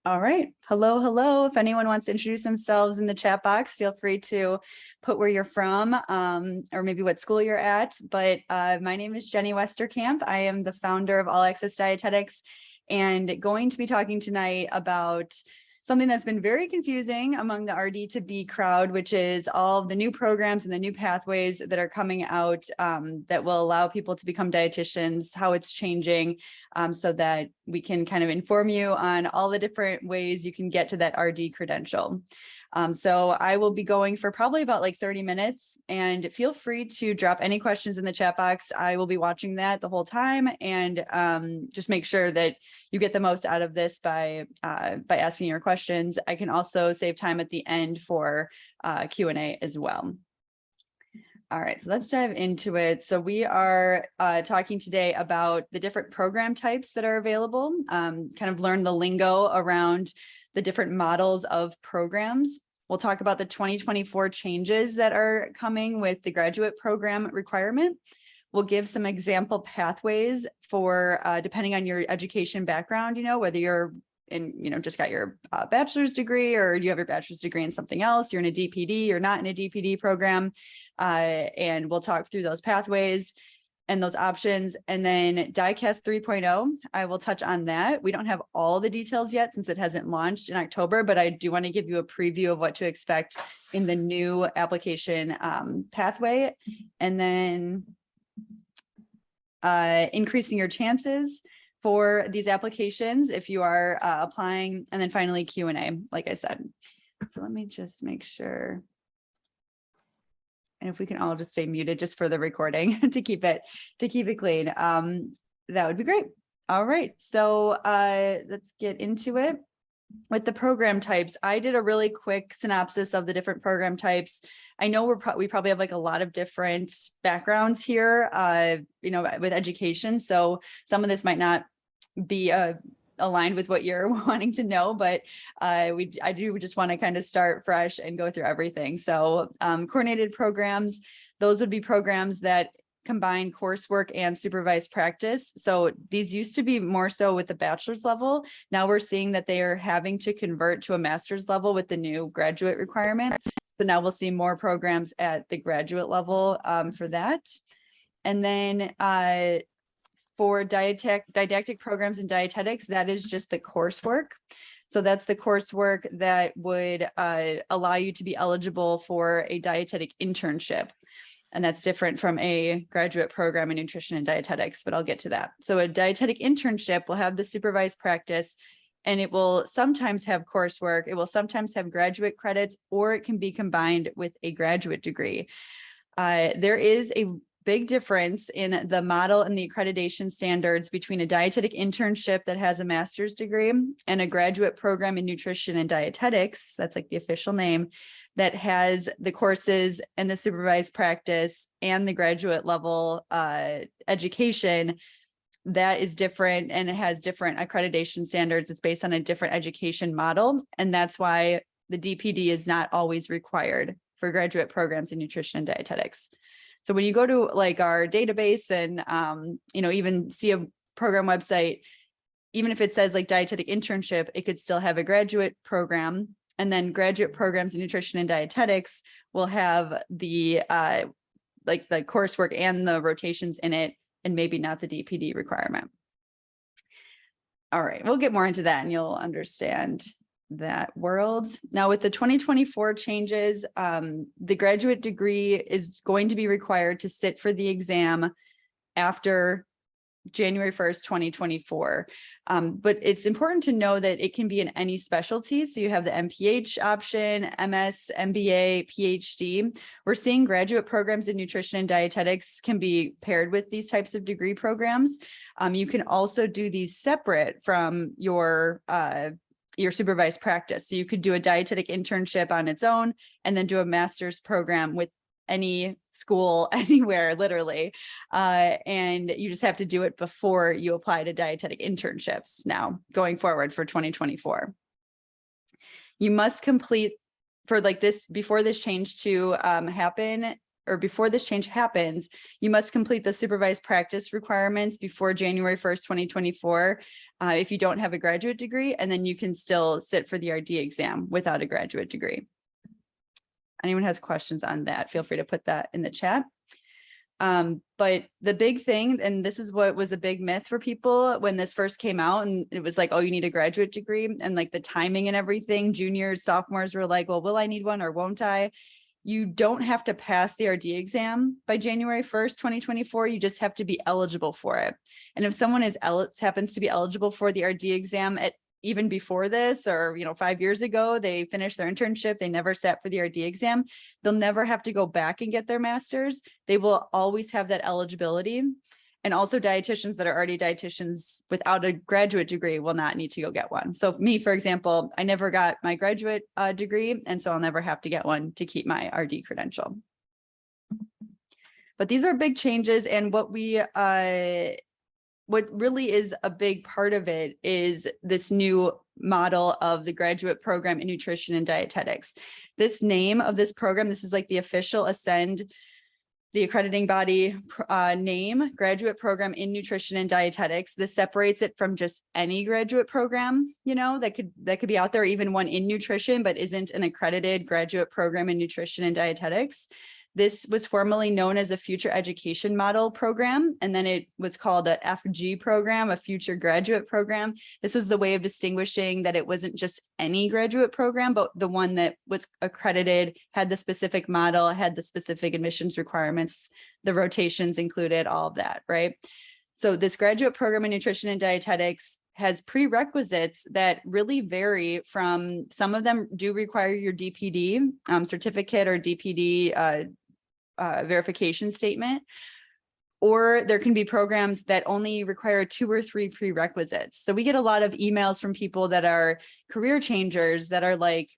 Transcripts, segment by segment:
All right. Hello, hello. If anyone wants to introduce themselves in the chat box, feel free to put where you're from or maybe what school you're at. But my name is Jenny Westerkamp. I am the founder of All Access Dietetics and going to be talking tonight about something that's been very confusing among the RD to B crowd, which is all of the new programs and the new pathways that are coming out that will allow people to become dietitians, how it's changing, so that we can kind of inform you on all the different ways you can get to that RD credential. So I will be going for probably about like 30 minutes, and feel free to drop any questions in the chat box. I will be watching that the whole time, and just make sure that you get the most out of this by asking your questions. I can also save time at the end for Q&A as well. All right, so let's dive into it. So we are talking today about the different program types that are available, kind of learn the lingo around the different models of programs. We'll talk about the 2024 changes that are coming with the graduate program requirement. We'll give some example pathways for depending on your education background, whether you're in, just got your bachelor's degree or you have your bachelor's degree in something else, you're in a DPD, you're not in a DPD program, and we'll talk through those pathways and those options. And then DICAS 3.0, I will touch on that. We don't have all the details yet since it hasn't launched in October, but I do want to give you a preview of what to expect in the new application pathway. And then increasing your chances for these applications if you are applying, and then finally Q&A, like I said. So let me just make sure. And if we can all just stay muted just for the recording to keep it clean, that would be great. All right, so let's get into it. With the program types, I did a really quick synopsis of the different program types. I know we probably have like a lot of different backgrounds here, with education. So some of this might not be aligned with what you're wanting to know, but I do just want to kind of start fresh and go through everything. So coordinated programs, those would be programs that combine coursework and supervised practice. So these used to be more so with the bachelor's level. Now we're seeing that they are having to convert to a master's level with the new graduate requirement. So now we'll see more programs at the graduate level for that. And then for didactic programs in dietetics, that is just the coursework. So that's the coursework that would allow you to be eligible for a dietetic internship. And that's different from a graduate program in nutrition and dietetics, but I'll get to that. So a dietetic internship will have the supervised practice, and it will sometimes have coursework. It will sometimes have graduate credits, or it can be combined with a graduate degree. There is a big difference in the model and the accreditation standards between a dietetic internship that has a master's degree and a graduate program in nutrition and dietetics, that's like the official name, that has the courses and the supervised practice and the graduate level education. That is different, and it has different accreditation standards. It's based on a different education model, and that's why the DPD is not always required for graduate programs in nutrition and dietetics. So when you go to like our database and, even see a program website, even if it says like dietetic internship, it could still have a graduate program. And then graduate programs in nutrition and dietetics will have the like the coursework and the rotations in it, and maybe not the DPD requirement. All right, we'll get more into that and you'll understand that world. Now with the 2024 changes, the graduate degree is going to be required to sit for the exam after January 1st, 2024. But it's important to know that it can be in any specialty. So you have the MPH option, MS, MBA, PhD. We're seeing graduate programs in nutrition and dietetics can be paired with these types of degree programs. You can also do these separate from your supervised practice. So you could do a dietetic internship on its own and then do a master's program with any school anywhere, literally. And you just have to do it before you apply to dietetic internships now going forward for 2024. You must complete for like this, before this change to happen, before this change happens, you must complete the supervised practice requirements before January 1st, 2024. If you don't have a graduate degree, and then you can still sit for the RD exam without a graduate degree. Anyone has questions on that, feel free to put that in the chat. But the big thing, and this is what was a big myth for people when this first came out, and it was like, oh, you need a graduate degree, and like the timing and everything, juniors, sophomores were like, well, will I need one or won't I? You don't have to pass the RD exam by January 1st, 2024. You just have to be eligible for it. And if someone happens to be eligible for the RD exam at even before this, or 5 years ago, they finished their internship, they never sat for the RD exam, they'll never have to go back and get their master's. They will always have that eligibility. And also dietitians that are already dietitians without a graduate degree will not need to go get one. So me, for example, I never got my graduate degree, and so I'll never have to get one to keep my RD credential. But these are big changes, and what really is a big part of it is this new model of the graduate program in nutrition and dietetics. This name of this program, this is like the official Ascend, the accrediting body name, graduate program in nutrition and dietetics. This separates it from just any graduate program, that could be out there, even one in nutrition, but isn't an accredited graduate program in nutrition and dietetics. This was formerly known as a future education model program, and then it was called a FG program, a future graduate program. This was the way of distinguishing that it wasn't just any graduate program, but the one that was accredited, had the specific model, had the specific admissions requirements, the rotations included, all of that, right? So this graduate program in nutrition and dietetics has prerequisites that really vary from, some of them do require your DPD certificate or DPD verification statement, or there can be programs that only require 2 or 3 prerequisites. So we get a lot of emails from people that are career changers that are like,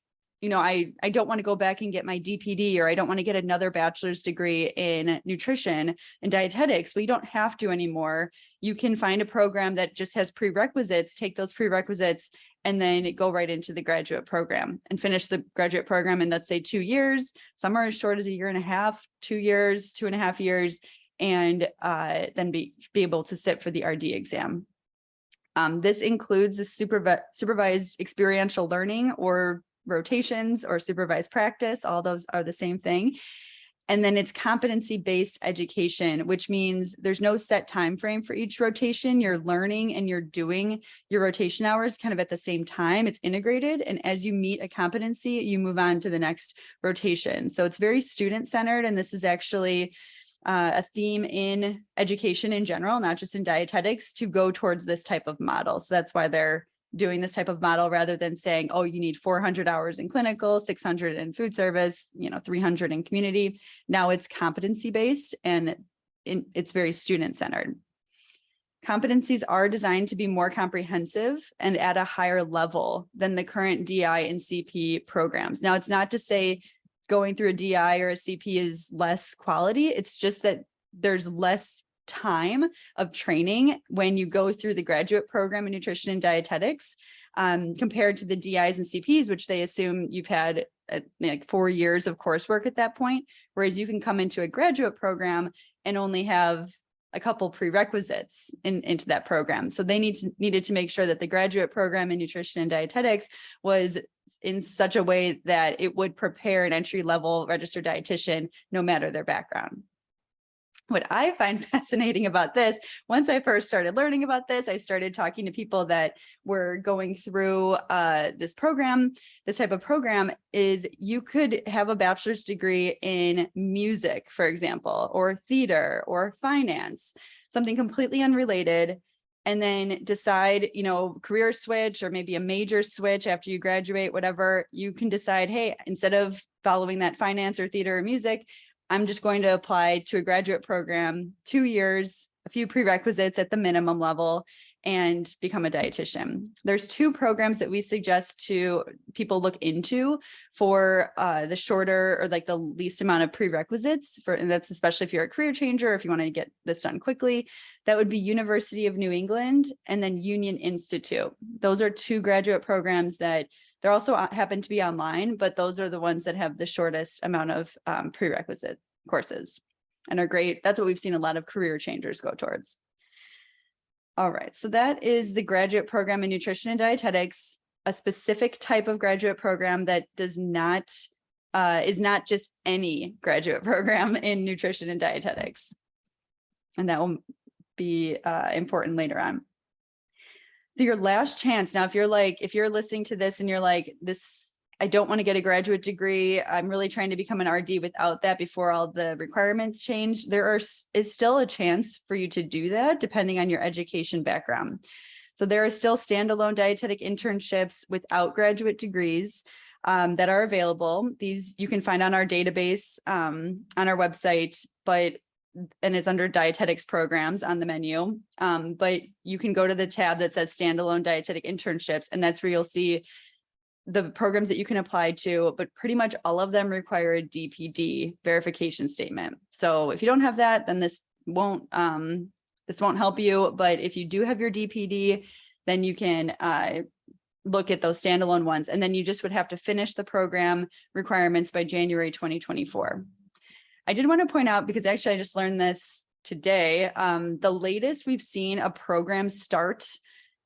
I don't want to go back and get my DPD, or I don't want to get another bachelor's degree in nutrition and dietetics. Well, you don't have to anymore. You can find a program that just has prerequisites, take those prerequisites, and then go right into the graduate program and finish the graduate program in, let's say, 2 years. Some are as short as 1.5 years, 2 years, 2.5 years, and then be able to sit for the RD exam. This includes the supervised experiential learning, or rotations, or supervised practice. All those are the same thing. And then it's competency-based education, which means there's no set time frame for each rotation. You're learning and you're doing your rotation hours kind of at the same time. It's integrated. And as you meet a competency, you move on to the next rotation. So it's very student-centered. And this is actually a theme in education in general, not just in dietetics, to go towards this type of model. So that's why they're doing this type of model, rather than saying, oh, you need 400 hours in clinical, 600 in food service, 300 in community. Now it's competency-based, and it's very student-centered. Competencies are designed to be more comprehensive and at a higher level than the current DI and CP programs. Now, it's not to say going through a DI or a CP is less quality. It's just that there's less time of training when you go through the graduate program in nutrition and dietetics, compared to the DIs and CPs, which they assume you've had like 4 years of coursework at that point, whereas you can come into a graduate program and only have a couple prerequisites into that program. So they needed to make sure that the graduate program in nutrition and dietetics was in such a way that it would prepare an entry-level registered dietitian no matter their background. What I find fascinating about this, once I first started learning about this, I started talking to people that were going through this program. This type of program is, you could have a bachelor's degree in music, for example, or theater or finance, something completely unrelated, and then decide, career switch, or maybe a major switch after you graduate, whatever. You can decide, hey, instead of following that finance or theater or music, I'm just going to apply to a graduate program, 2 years, a few prerequisites at the minimum level, and become a dietitian. There's 2 programs that we suggest to people look into for the shorter, or like the least amount of prerequisites and that's especially if you're a career changer, if you want to get this done quickly. That would be University of New England and then Union Institute. Those are 2 graduate programs that they're also happen to be online, but those are the ones that have the shortest amount of prerequisites. courses and are great. That's what we've seen a lot of career changers go towards. All right, so that is the graduate program in nutrition and dietetics, a specific type of graduate program that does not, is not just any graduate program in nutrition and dietetics. And that will be important later on. So your last chance. Now, if you're listening to this and you're like, I don't want to get a graduate degree, I'm really trying to become an RD without that before all the requirements change, is still a chance for you to do that depending on your education background. So there are still standalone dietetic internships without graduate degrees that are available. These you can find on our database on our website, and it's under dietetics programs on the menu. But you can go to the tab that says standalone dietetic internships, and that's where you'll see the programs that you can apply to, but pretty much all of them require a DPD verification statement. So if you don't have that, then this won't help you. But if you do have your DPD, then you can look at those standalone ones. And then you just would have to finish the program requirements by January 2024. I did want to point out, because actually I just learned this today, the latest we've seen a program start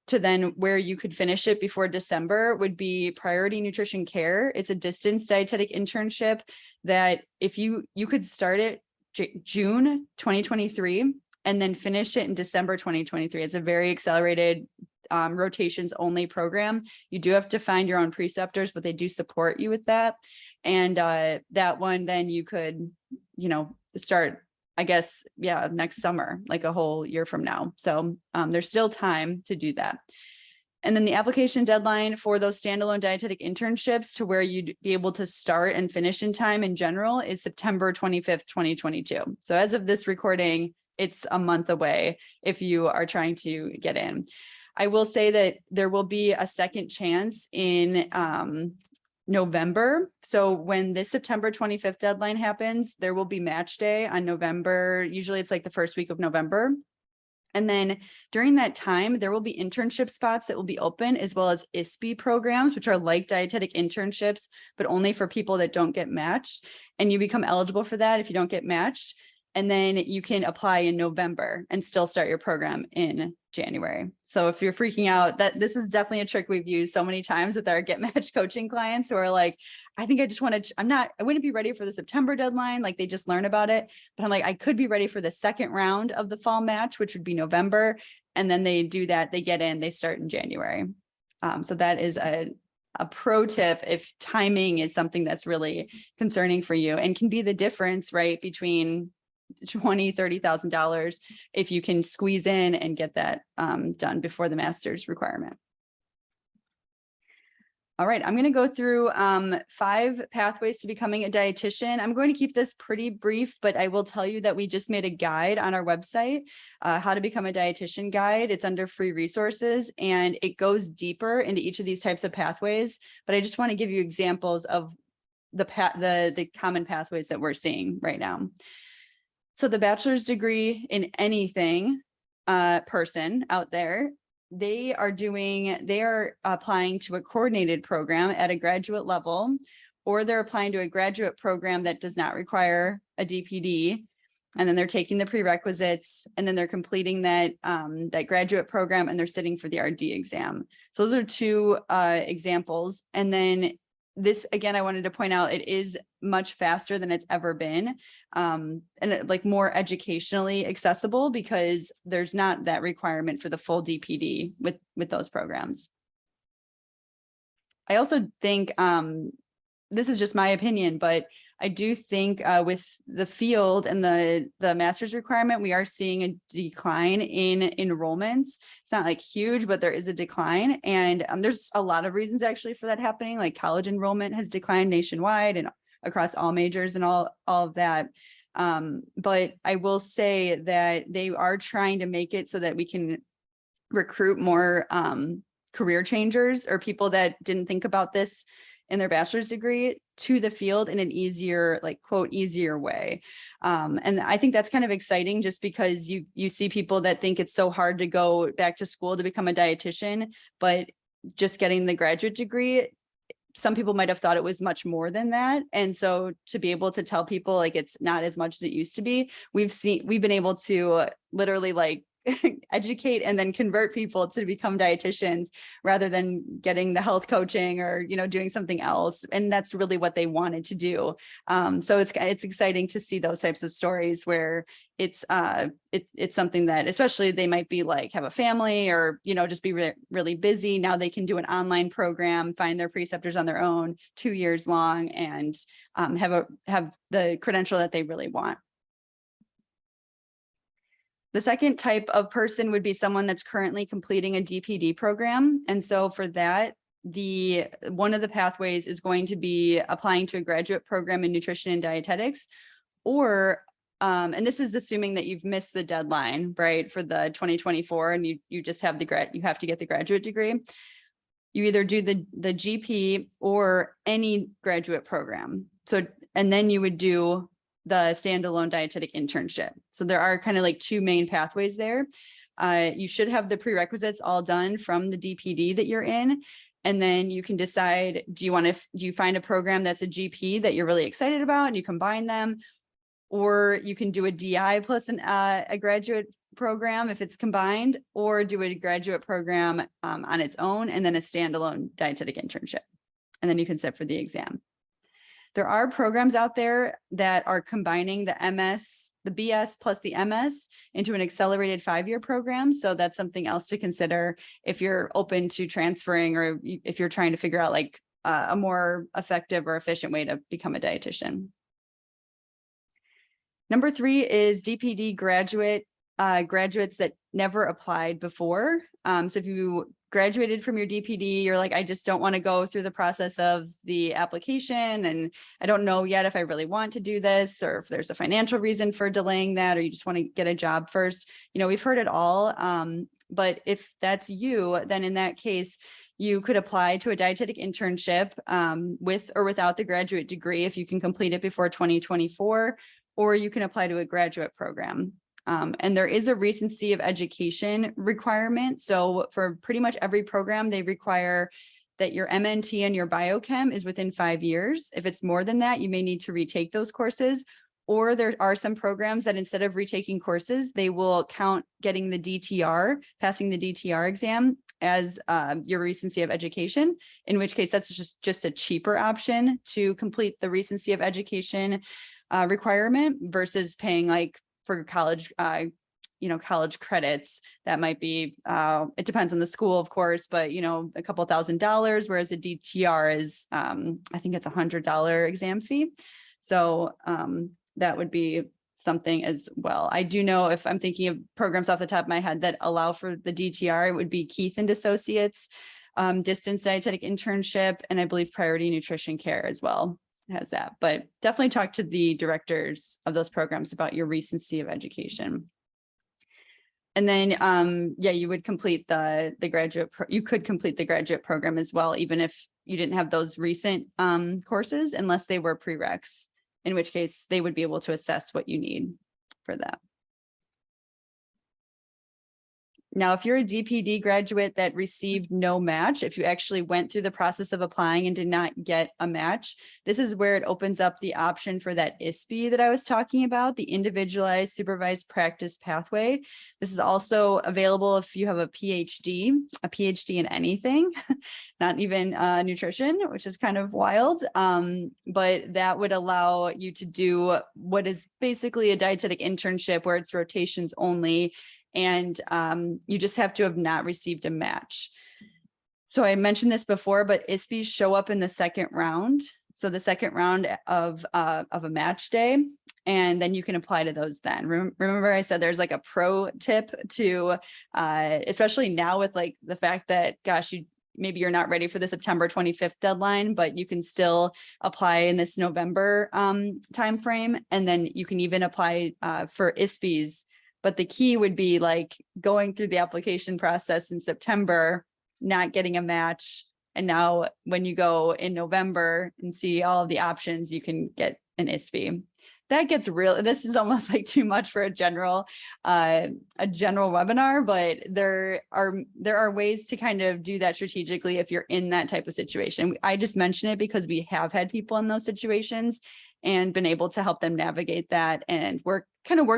to then where you could finish it before December would be Priority Nutrition Care. It's a distance dietetic internship that if you could start it June 2023 and then finish it in December 2023. It's a very accelerated rotations only program. You do have to find your own preceptors, but they do support you with that. And that one, then you could, start, I guess, next summer, like a whole year from now. So there's still time to do that. And then the application deadline for those standalone dietetic internships to where you'd be able to start and finish in time in general is September 25th, 2022. So as of this recording, it's a month away if you are trying to get in. I will say that there will be a second chance in November. So when this September 25th deadline happens, there will be match day on November. Usually it's like the first week of November. And then during that time, there will be internship spots that will be open, as well as ISPE programs, which are like dietetic internships, but only for people that don't get matched. And you become eligible for that if you don't get matched. And then you can apply in November and still start your program in January. So if you're freaking out, that this is definitely a trick we've used so many times with our Get Matched coaching clients who are like, I think I just want to, I wouldn't be ready for the September deadline. Like they just learn about it, but I'm like, I could be ready for the second round of the fall match, which would be November. And then they do that, they get in, they start in January. So that is a pro tip if timing is something that's really concerning for you and can be the difference, right, between $20,000, $30,000 if you can squeeze in and get that done before the master's requirement. All right, I'm going to go through 5 pathways to becoming a dietitian. I'm going to keep this pretty brief, but I will tell you that we just made a guide on our website, how to become a dietitian guide. It's under free resources and it goes deeper into each of these types of pathways. But I just want to give you examples of the common pathways that we're seeing right now. So the bachelor's degree in anything person out there, they are applying to a coordinated program at a graduate level, or they're applying to a graduate program that does not require a DPD. And then they're taking the prerequisites and then they're completing that graduate program and they're sitting for the RD exam. So those are 2 examples. And then this, again, I wanted to point out, it is much faster than it's ever been, and like more educationally accessible because there's not that requirement for the full DPD with those programs. I also think, this is just my opinion, but I do think with the field and the master's requirement, we are seeing a decline in enrollments. It's not like huge, but there is a decline. And there's a lot of reasons actually for that happening. Like college enrollment has declined nationwide and across all majors and all of that. But I will say that they are trying to make it so that we can recruit more career changers or people that didn't think about this in their bachelor's degree to the field in an easier, like quote, easier way. And I think that's kind of exciting just because you see people that think it's so hard to go back to school to become a dietitian, but just getting the graduate degree some people might have thought it was much more than that. And so to be able to tell people like it's not as much as it used to be, we've been able to literally like educate and then convert people to become dietitians rather than getting the health coaching or, doing something else. And that's really what they wanted to do. So it's exciting to see those types of stories where it's something that, especially they might be like have a family or, just be really busy. Now they can do an online program, find their preceptors on their own, 2 years long, and have the credential that they really want. The second type of person would be someone that's currently completing a DPD program. And so for that, one of the pathways is going to be applying to a graduate program in nutrition and dietetics, or and this is assuming that you've missed the deadline, right, for the 2024, and you just have you have to get the graduate degree. You either do the GP or any graduate program. So, and then you would do the standalone dietetic internship. So there are kind of like two main pathways there. You should have the prerequisites all done from the DPD that you're in. And then you can decide, do you find a program that's a GP that you're really excited about and you combine them, or you can do a DI plus a graduate program if it's combined, or do a graduate program on its own and then a standalone dietetic internship. And then you can sit for the exam. There are programs out there that are combining the BS plus the MS into an accelerated 5-year program. So that's something else to consider if you're open to transferring, or if you're trying to figure out like a more effective or efficient way to become a dietitian. Number 3 is DPD graduate, graduates that never applied before. So if you graduated from your DPD, you're like, I just don't want to go through the process of the application, and I don't know yet if I really want to do this, or if there's a financial reason for delaying that, or you just want to get a job first. We've heard it all. But if that's you, then in that case, you could apply to a dietetic internship with or without the graduate degree if you can complete it before 2024, or you can apply to a graduate program. And there is a recency of education requirement. So for pretty much every program, they require that your MNT and your biochem is within 5 years. If it's more than that, you may need to retake those courses. Or there are some programs that instead of retaking courses, they will count getting the DTR, passing the DTR exam as your recency of education, in which case that's just a cheaper option to complete the recency of education requirement versus paying like for college, college credits. That might be, it depends on the school, of course, but, a couple $1,000, whereas the DTR is, I think it's $100 exam fee. So that would be something as well. I do know, if I'm thinking of programs off the top of my head that allow for the DTR, it would be Keith and Associates, distance dietetic internship, and I believe Priority Nutrition Care as well has that. But definitely talk to the directors of those programs about your recency of education. And then, you would complete the graduate, you could complete the graduate program as well, even if you didn't have those recent courses, unless they were prereqs, in which case they would be able to assess what you need for that. Now, if you're a DPD graduate that received no match, if you actually went through the process of applying and did not get a match, this is where it opens up the option for that ISPE that I was talking about, the Individualized Supervised Practice Pathway. This is also available if you have a PhD in anything, not even nutrition, which is kind of wild. But that would allow you to do what is basically a dietetic internship where it's rotations only. And you just have to have not received a match. So I mentioned this before, but ISPEs show up in the second round. So the second round of a match day, and then you can apply to those then. Remember I said there's like a pro tip to, especially now with like the fact that, gosh, maybe you're not ready for the September 25th deadline, but you can still apply in this November timeframe. And then you can even apply for ISPEs. But the key would be like going through the application process in September, not getting a match. And now when you go in November and see all of the options, you can get an ISPE. that gets real. This is almost like too much for a general webinar, but there are ways to kind of do that strategically if you're in that type of situation. I just mention it because we have had people in those situations and been able to help them navigate that and work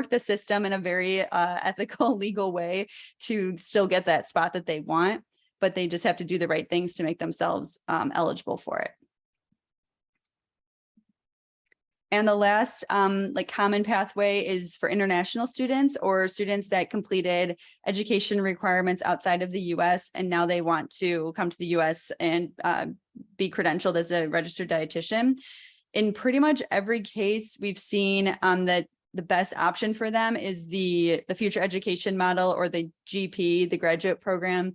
the system in a very ethical, legal way to still get that spot that they want, but they just have to do the right things to make themselves eligible for it. And the last like common pathway is for international students or students that completed education requirements outside of the US and now they want to come to the US and be credentialed as a registered dietitian. In pretty much every case, we've seen that the best option for them is the future education model or the GP, the graduate program.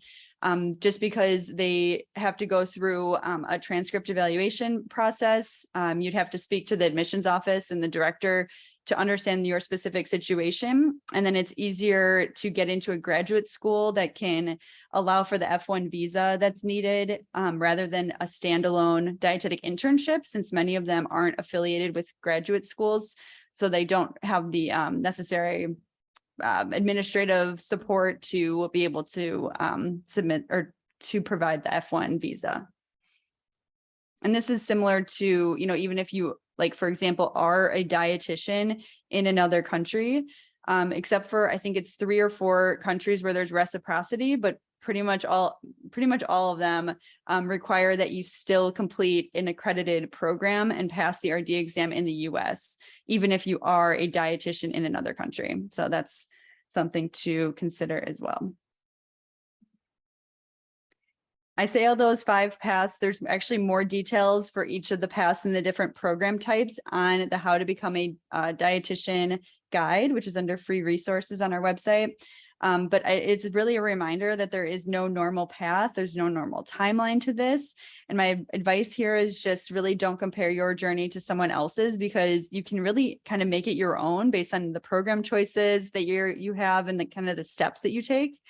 Just because they have to go through a transcript evaluation process. You'd have to speak to the admissions office and the director to understand your specific situation. And then it's easier to get into a graduate school that can allow for the F1 visa that's needed rather than a standalone dietetic internship, since many of them aren't affiliated with graduate schools. So they don't have the necessary administrative support to be able to submit or to provide the F1 visa. And this is similar to, even if you, like, for example, are a dietitian in another country, except for, I think it's 3 or 4 countries where there's reciprocity, but pretty much all of them require that you still complete an accredited program and pass the RD exam in the US, even if you are a dietitian in another country. So that's something to consider as well. I say all those 5 paths. There's actually more details for each of the paths and the different program types on the How to Become a Dietitian guide, which is under free resources on our website. But it's really a reminder that there is no normal path. There's no normal timeline to this. And my advice here is just really don't compare your journey to someone else's, because you can really kind of make it your own based on the program choices that you have and the kind of the steps that you take.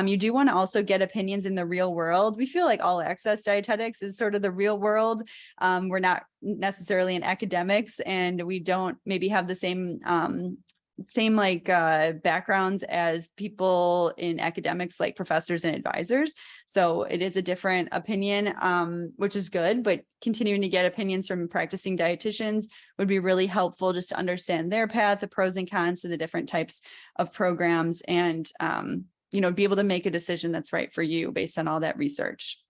You do want to also get opinions in the real world. We feel like all access dietetics is sort of the real world. We're not necessarily in academics, and we don't maybe have the same backgrounds as people in academics, like professors and advisors. So it is a different opinion, which is good, but continuing to get opinions from practicing dietitians would be really helpful just to understand their path, the pros and cons to the different types of programs, and be able to make a decision that's right for you based on all that research.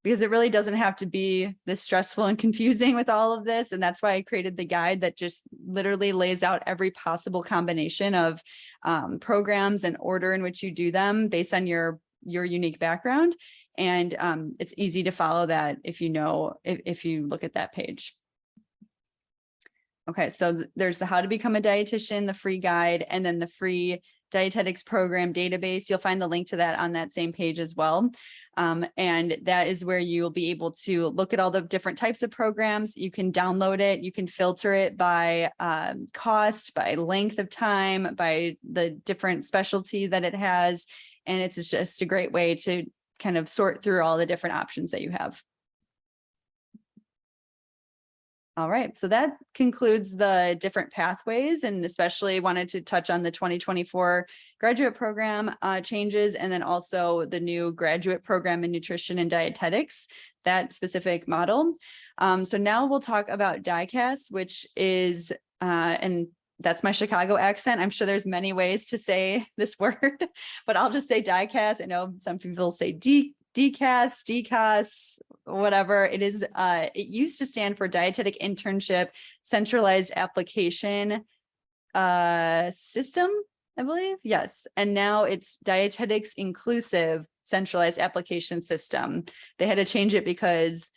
Because it really doesn't have to be this stressful and confusing with all of this. And that's why I created the guide that just literally lays out every possible combination of programs and order in which you do them based on your unique background. And it's easy to follow that if you look at that page. Okay, so there's the How to Become a Dietitian, the free guide, and then the free dietetics program database. You'll find the link to that on that same page as well. And that is where you'll be able to look at all the different types of programs. You can download it. You can filter it by cost, by length of time, by the different specialty that it has. And it's just a great way to kind of sort through all the different options that you have. All right, so that concludes the different pathways, and especially wanted to touch on the 2024 graduate program changes, and then also the new graduate program in nutrition and dietetics, that specific model. So now we'll talk about DICAS, which is, and that's my Chicago accent. I'm sure there's many ways to say this word, but I'll just say DICAS. I know some people say DCAS, whatever it is. It used to stand for Dietetic Internship Centralized Application System, I believe. Yes. And now it's Dietetics Inclusive Centralized Application System. They had to change it because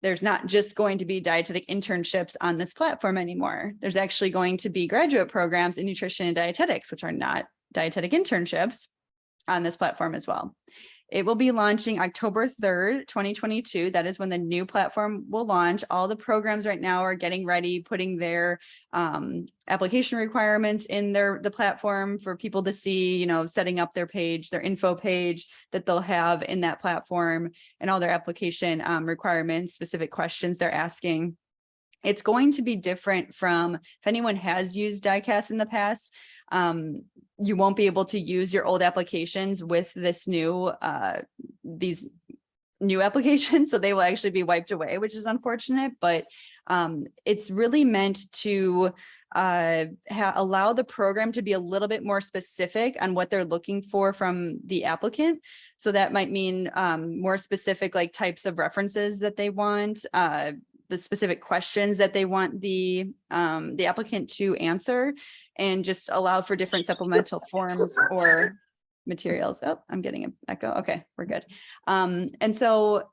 there's not just going to be dietetic internships on this platform anymore. There's actually going to be graduate programs in nutrition and dietetics, which are not dietetic internships, on this platform as well. It will be launching October 3rd, 2022. That is when the new platform will launch. All the programs right now are getting ready, putting their application requirements in the platform for people to see, setting up their page, their info page that they'll have in that platform, and all their application requirements, specific questions they're asking. It's going to be different from, if anyone has used diecast in the past, you won't be able to use your old applications with this new, these new applications. So they will actually be wiped away, which is unfortunate, but it's really meant to allow the program to be a little bit more specific on what they're looking for from the applicant. So that might mean more specific, like types of references that they want, the specific questions that they want the applicant to answer, and just allow for different supplemental forms or materials. Oh, I'm getting an echo. Okay, we're good. And so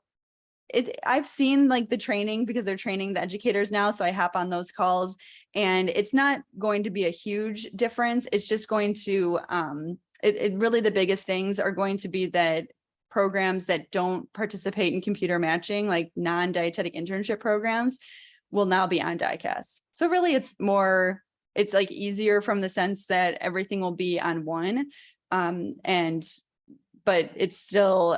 I've seen like the training, because they're training the educators now. So I hop on those calls, and it's not going to be a huge difference. It's just going to, really the biggest things are going to be that programs that don't participate in computer matching, like non-dietetic internship programs, will now be on diecast. So really it's like easier from the sense that everything will be on one. But it's still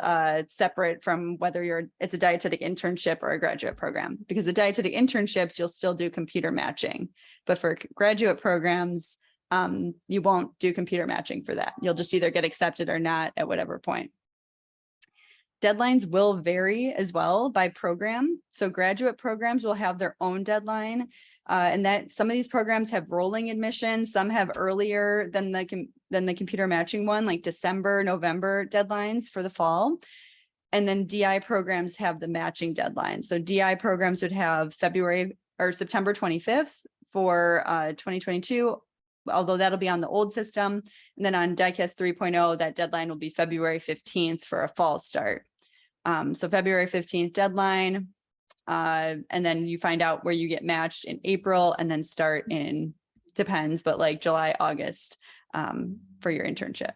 separate from whether it's a dietetic internship or a graduate program, because the dietetic internships, you'll still do computer matching, but for graduate programs, you won't do computer matching for that. You'll just either get accepted or not at whatever point. Deadlines will vary as well by program. So graduate programs will have their own deadline, and that some of these programs have rolling admission, some have earlier than the computer matching one, like December, November deadlines for the fall. And then DI programs have the matching deadline. So DI programs would have February or September 25th for 2022, although that'll be on the old system. And then on diecast 3.0, that deadline will be February 15th for a fall start. So February 15th deadline, and then you find out where you get matched in April, and then start in, depends, but like July, August for your internship.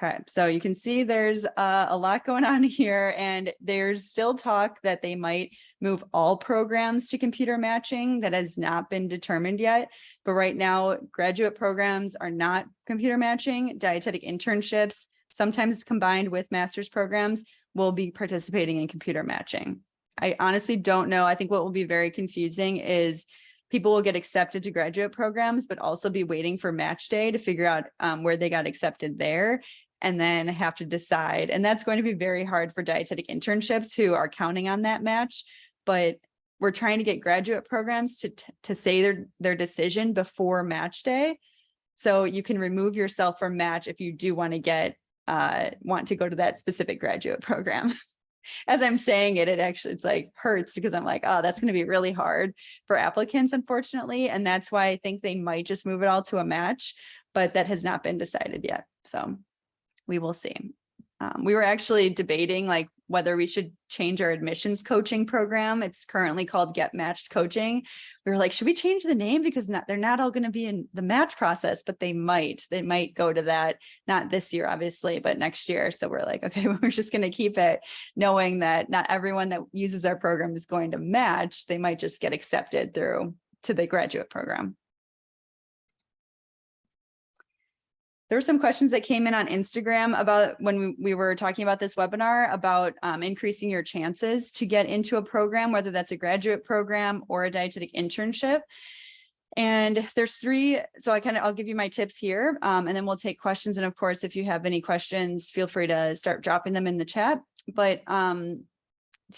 Okay, so you can see there's a lot going on here, and there's still talk that they might move all programs to computer matching. That has not been determined yet, but right now graduate programs are not computer matching. Dietetic internships, sometimes combined with master's programs, will be participating in computer matching. I honestly don't know. I think what will be very confusing is people will get accepted to graduate programs, but also be waiting for match day to figure out where they got accepted there, and then have to decide. And that's going to be very hard for dietetic internships who are counting on that match. But we're trying to get graduate programs to say their decision before match day. So you can remove yourself from match if you do want to go to that specific graduate program. As I'm saying it actually, it's like hurts, because I'm like, oh, that's going to be really hard for applicants, unfortunately. And that's why I think they might just move it all to a match, but that has not been decided yet. So we will see. We were actually debating like whether we should change our admissions coaching program. It's currently called Get Matched Coaching. We were like, should we change the name? Because they're not all going to be in the match process, but they might go to that, not this year, obviously, but next year. So we're like, okay, we're just going to keep it, knowing that not everyone that uses our program is going to match. They might just get accepted through to the graduate program. There were some questions that came in on Instagram about when we were talking about this webinar about increasing your chances to get into a program, whether that's a graduate program or a dietetic internship. And there's three, so I'll give you my tips here, and then we'll take questions. And of course, if you have any questions, feel free to start dropping them in the chat. But to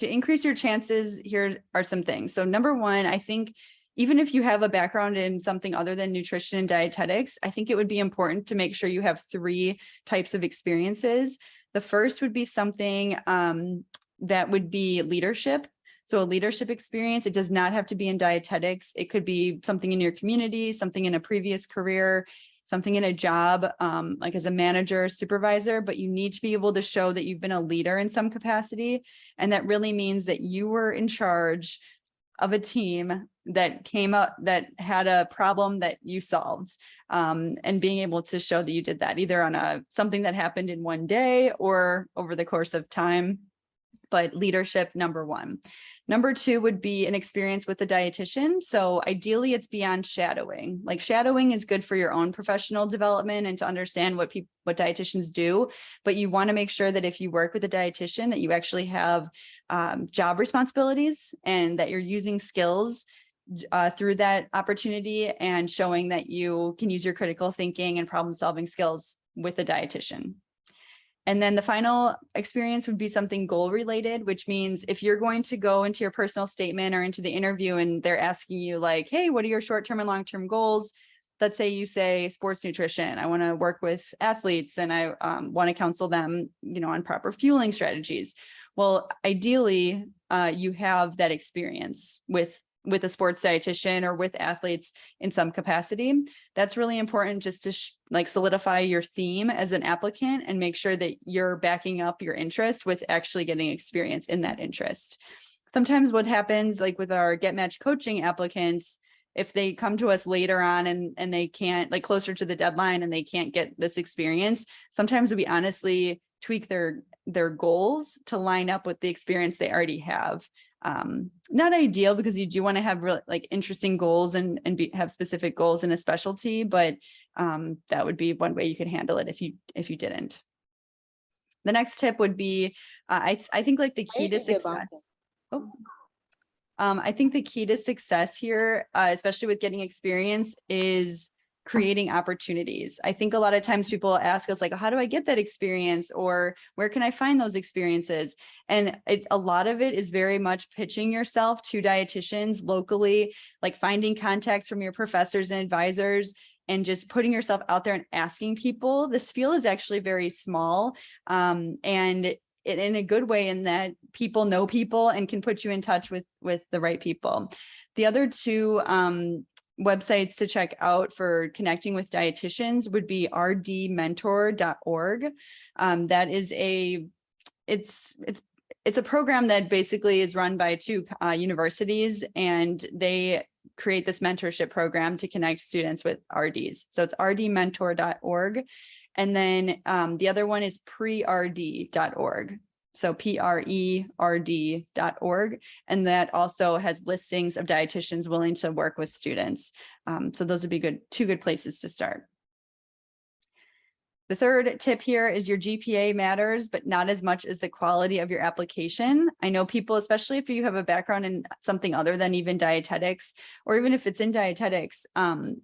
increase your chances, here are some things. So number one, I think even if you have a background in something other than nutrition and dietetics, I think it would be important to make sure you have 3 types of experiences. The first would be something that would be leadership. So a leadership experience, it does not have to be in dietetics. It could be something in your community, something in a previous career, something in a job, like as a manager, supervisor, but you need to be able to show that you've been a leader in some capacity. And that really means that you were in charge of a team that came up, that had a problem that you solved, and being able to show that you did that either on something that happened in one day or over the course of time. but leadership, number one. Number two would be an experience with a dietitian. So ideally it's beyond shadowing. Like shadowing is good for your own professional development and to understand what dietitians do, but you want to make sure that if you work with a dietitian that you actually have job responsibilities and that you're using skills through that opportunity and showing that you can use your critical thinking and problem solving skills with a dietitian. And then the final experience would be something goal related, which means if you're going to go into your personal statement or into the interview and they're asking you like, hey, what are your short-term and long-term goals? Let's say you say sports nutrition. I want to work with athletes and I want to counsel them, on proper fueling strategies. Well, ideally, you have that experience with a sports dietitian or with athletes in some capacity. That's really important just to solidify your theme as an applicant and make sure that you're backing up your interest with actually getting experience in that interest. Sometimes what happens with our Get Match coaching applicants, if they come to us later on and they can't closer to the deadline and they can't get this experience, sometimes we honestly tweak their goals to line up with the experience they already have. Not ideal because you do want to have really interesting goals and have specific goals in a specialty, but that would be one way you could handle it if you didn't. The next tip would be, I think the key to success. I think the key to success here, especially with getting experience, is creating opportunities. I think a lot of times people ask us how do I get that experience or where can I find those experiences? And a lot of it is very much pitching yourself to dietitians locally, finding contacts from your professors and advisors and just putting yourself out there and asking people. This field is actually very small and in a good way in that people know people and can put you in touch with the right people. The other two websites to check out for connecting with dietitians would be rdmentor.org. That is it's a program that basically is run by two universities, and they create this mentorship program to connect students with RDs. So it's rdmentor.org. And then the other one is prerd.org. So prerd.org. And that also has listings of dietitians willing to work with students. So those would be two good places to start. The third tip here is your GPA matters, but not as much as the quality of your application. I know people, especially if you have a background in something other than even dietetics, or even if it's in dietetics,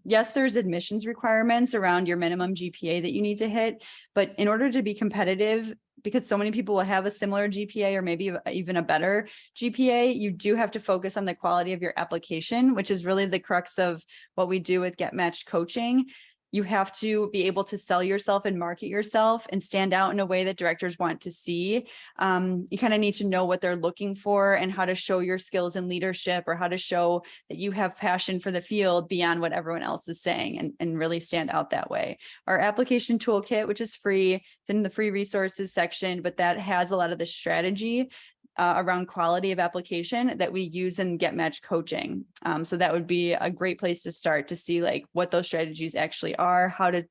yes, there's admissions requirements around your minimum GPA that you need to hit, but in order to be competitive, because so many people will have a similar GPA or maybe even a better GPA, you do have to focus on the quality of your application, which is really the crux of what we do with Get Matched coaching. You have to be able to sell yourself and market yourself and stand out in a way that directors want to see. You kind of need to know what they're looking for and how to show your skills in leadership or how to show that you have passion for the field beyond what everyone else is saying and really stand out that way. Our application toolkit, which is free, it's in the free resources section, but that has a lot of the strategy around quality of application that we use in Get Matched coaching. So that would be a great place to start to see what those strategies actually are, how to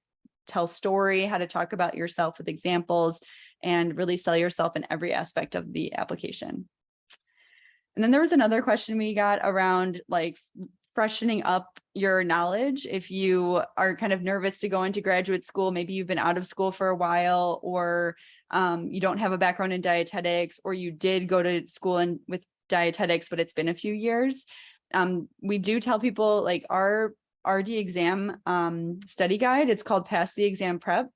tell story, how to talk about yourself with examples, and really sell yourself in every aspect of the application. And then there was another question we got around freshening up your knowledge. If you are kind of nervous to go into graduate school, maybe you've been out of school for a while, or you don't have a background in dietetics, or you did go to school with dietetics, but it's been a few years. We do tell people our RD exam study guide, it's called Pass the Exam Prep.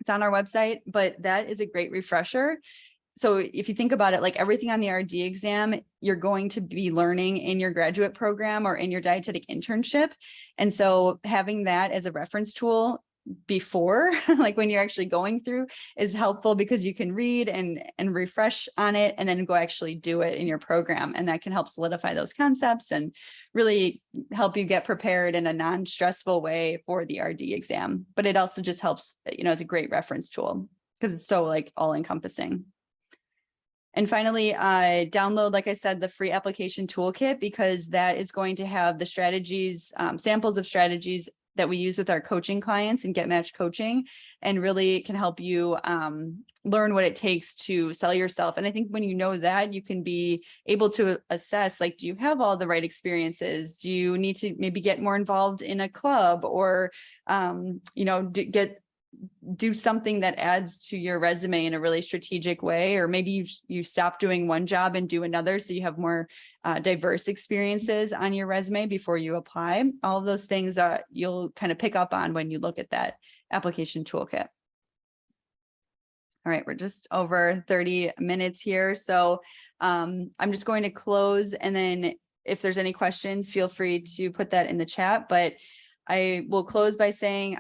It's on our website, but that is a great refresher. So if you think about it, everything on the RD exam, you're going to be learning in your graduate program or in your dietetic internship. And so having that as a reference tool before, when you're actually going through, is helpful because you can read and refresh on it and then go actually do it in your program. And that can help solidify those concepts and really help you get prepared in a non-stressful way for the RD exam. But it also just helps, as a great reference tool because it's so all encompassing. And finally, download, like I said, the free application toolkit, because that is going to have the strategies, samples of strategies that we use with our coaching clients and Get Match coaching, and really can help you learn what it takes to sell yourself. And I think when you know that, you can be able to assess, like, do you have all the right experiences? Do you need to maybe get more involved in a club, or, you know, do something that adds to your resume in a really strategic way, or maybe you stop doing one job and do another, so you have more diverse experiences on your resume before you apply. All of those things you'll kind of pick up on when you look at that application toolkit. All right, we're just over 30 minutes here, so I'm just going to close, and then if there's any questions, feel free to put that in the chat. But I will close by saying,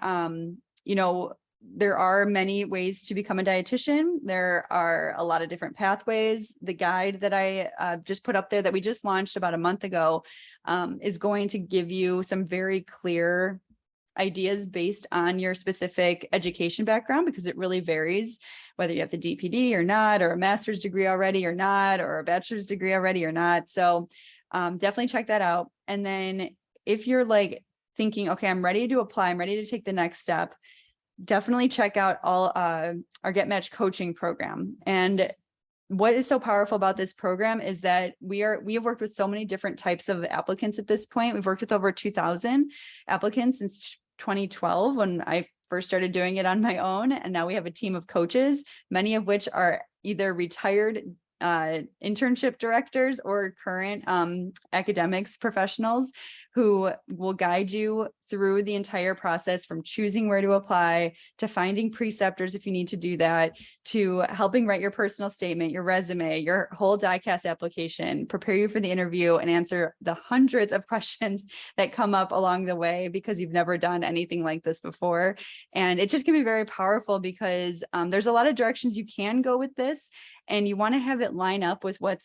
you know, there are many ways to become a dietitian. There are a lot of different pathways. The guide that I just put up there that we just launched about a month ago is going to give you some very clear ideas based on your specific education background, because it really varies whether you have the DPD or not, or a master's degree already or not, or a bachelor's degree already or not. So definitely check that out. And then if you're like thinking, okay, I'm ready to apply, I'm ready to take the next step, definitely check out all our Get Match coaching program. And what is so powerful about this program is that we have worked with so many different types of applicants at this point. We've worked with over 2,000 applicants since 2012, when I first started doing it on my own. And now we have a team of coaches, many of which are either retired internship directors or current academics professionals, who will guide you through the entire process, from choosing where to apply, to finding preceptors if you need to do that, to helping write your personal statement, your resume, your whole DICAS application, prepare you for the interview, and answer the hundreds of questions that come up along the way, because you've never done anything like this before. And it just can be very powerful, because there's a lot of directions you can go with this, and you want to have it line up with what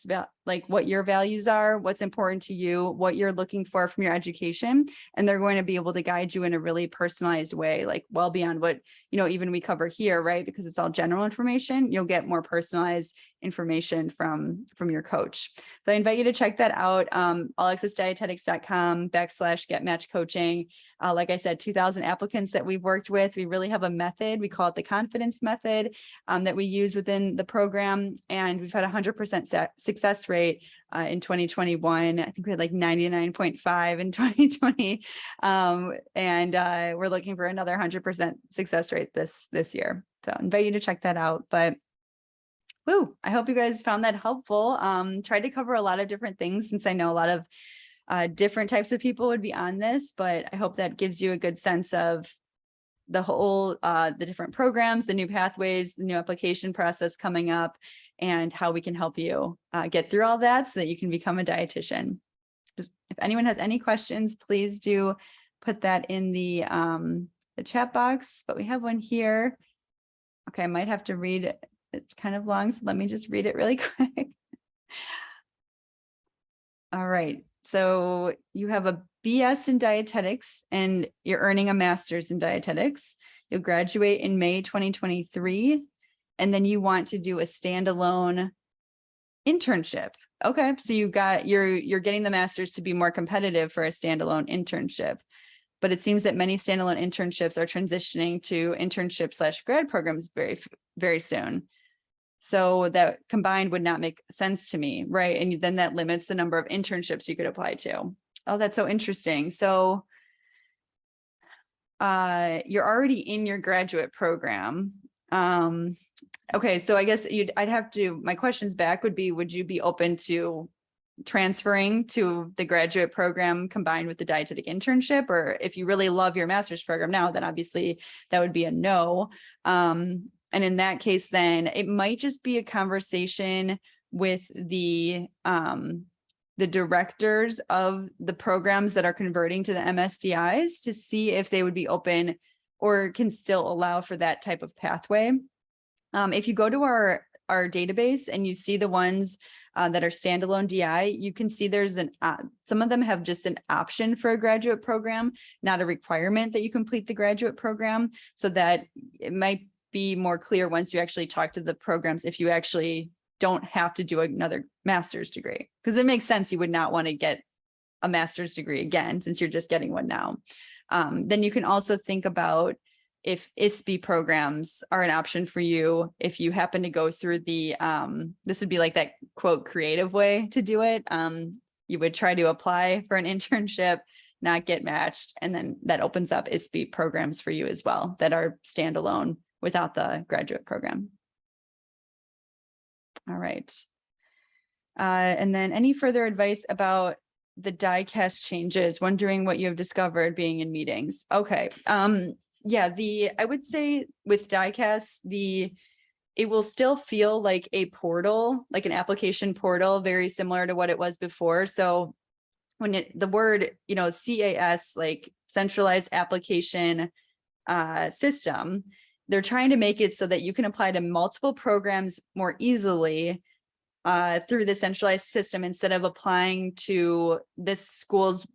your values are, what's important to you, what you're looking for from your education. And they're going to be able to guide you in a really personalized way, like well beyond what, you know, even we cover here, right? Because it's all general information. You'll get more personalized information from your coach. So I invite you to check that out. allaccessdietetics.com/getmatchcoaching. Like I said, 2,000 applicants that we've worked with. We really have a method. We call it the confidence method that we use within the program. And we've had 100% success rate in 2021. I think we had like 99.5 in 2020. And we're looking for another 100% success rate this year. So I invite you to check that out. But woo, I hope you guys found that helpful. Tried to cover a lot of different things, since I know a lot of different types of people would be on this, but I hope that gives you a good sense of the whole, the different programs, the new pathways, the new application process coming up, and how we can help you get through all that so that you can become a dietitian. If anyone has any questions, please do put that in the chat box, but we have one here. Okay, I might have to read it. It's kind of long, so let me just read it really quick. All right. So you have a BS in dietetics and you're earning a master's in dietetics. You'll graduate in May 2023. And then you want to do a standalone internship. Okay. So you're getting the master's to be more competitive for a standalone internship. But it seems that many standalone internships are transitioning to internship/grad programs very, very soon. So that combined would not make sense to me, right? And then that limits the number of internships you could apply to. Oh, that's so interesting. So you're already in your graduate program. Okay, so I guess I'd have to, my questions back would be, would you be open to transferring to the graduate program combined with the dietetic internship? Or if you really love your master's program now, then obviously that would be a no. And in that case, then it might just be a conversation with the directors of the programs that are converting to the MSDIs to see if they would be open or can still allow for that type of pathway. If you go to our database and you see the ones that are standalone DI, you can see there's some of them have just an option for a graduate program, not a requirement that you complete the graduate program, so that it might be more clear once you actually talk to the programs if you actually don't have to do another master's degree, because it makes sense you would not want to get a master's degree again since you're just getting one now. Then you can also think about if ISB programs are an option for you, if you happen to go through the, this would be like that quote creative way to do it. You would try to apply for an internship, not get matched, and then that opens up ISB programs for you as well that are standalone without the graduate program. All right. And then any further advice about the diecast changes, wondering what you have discovered being in meetings. Okay. Yeah, I would say with diecast, it will still feel like a portal, like an application portal, very similar to what it was before. So when the word, CAS, like centralized application system, they're trying to make it so that you can apply to multiple programs more easily through the centralized system instead of applying to this school's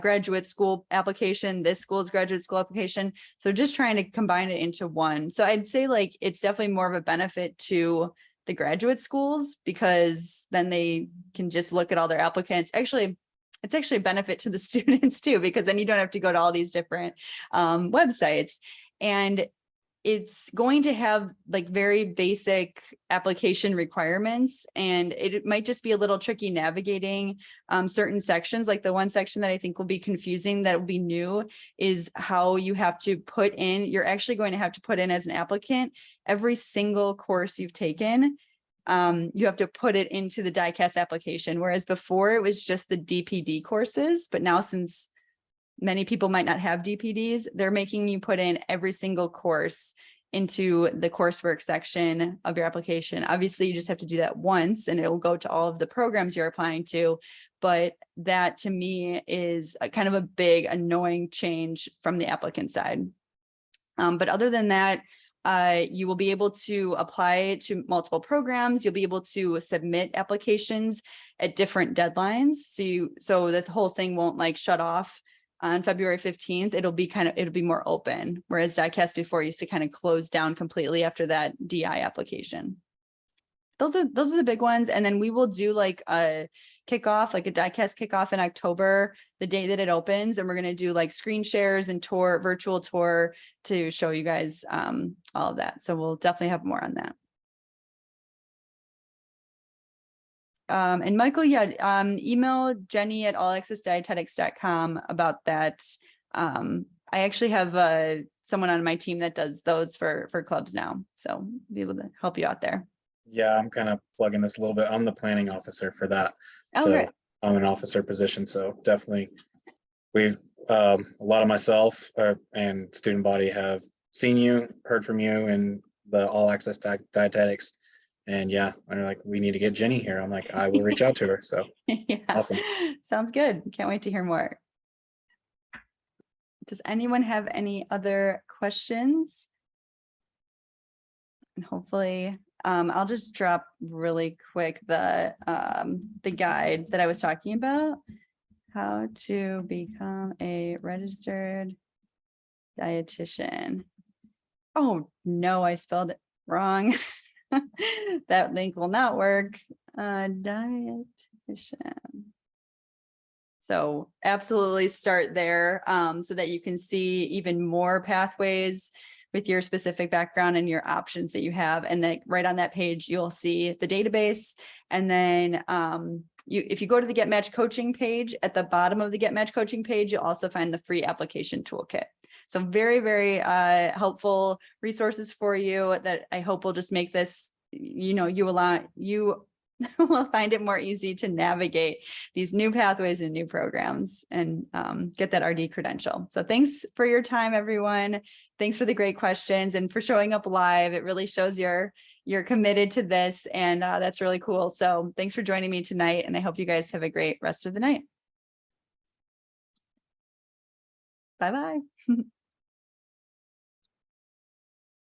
graduate school application, this school's graduate school application. So just trying to combine it into one. So I'd say like it's definitely more of a benefit to the graduate schools because then they can just look at all their applicants. Actually, it's actually a benefit to the students too, because then you don't have to go to all these different websites. And it's going to have like very basic application requirements, and it might just be a little tricky navigating certain sections. Like the one section that I think will be confusing, that will be new, is how you have to put in, you're actually going to have to put in as an applicant every single course you've taken. You have to put it into the diecast application, whereas before it was just the DPD courses. But now, since many people might not have DPDs, they're making you put in every single course into the coursework section of your application. Obviously, you just have to do that once and it will go to all of the programs you're applying to. But that to me is a kind of a big annoying change from the applicant side. But other than that, you will be able to apply to multiple programs. You'll be able to submit applications at different deadlines. So that the whole thing won't like shut off on February 15th. It'll be more open. Whereas diecast before used to kind of close down completely after that DI application. Those are the big ones. And then we will do like a kickoff, like a diecast kickoff in October, the day that it opens. And we're going to do like screen shares and virtual tour to show you guys all of that. So we'll definitely have more on that. And Michael, email Jenny at allaccessdietetics.com about that. I actually have someone on my team that does those for clubs now, so be able to help you out there. Yeah, I'm kind of plugging this a little bit. I'm the planning officer for that. So great. I'm an officer position. So definitely we've a lot of myself and student body have seen you, heard from you in the All Access Dietetics. And yeah, they're like, we need to get Jenny here. I'm like, I will reach out to her. So Yeah. Awesome. Sounds good. Can't wait to hear more. Does anyone have any other questions? And hopefully, I'll just drop really quick the guide that I was talking about, how to become a registered dietitian. Oh no, I spelled it wrong. That link will not work. Dietitian. So absolutely start there so that you can see even more pathways with your specific background and your options that you have. And then right on that page, you'll see the database. And then if you go to the Get Match Coaching page, at the bottom of the Get Match Coaching page, you'll also find the free application toolkit. So very, very helpful resources for you that I hope will just make this, you will find it more easy to navigate these new pathways and new programs and get that RD credential. So thanks for your time, everyone. Thanks for the great questions and for showing up live. It really shows you're committed to this, and that's really cool. So thanks for joining me tonight, and I hope you guys have a great rest of the night. Bye-bye.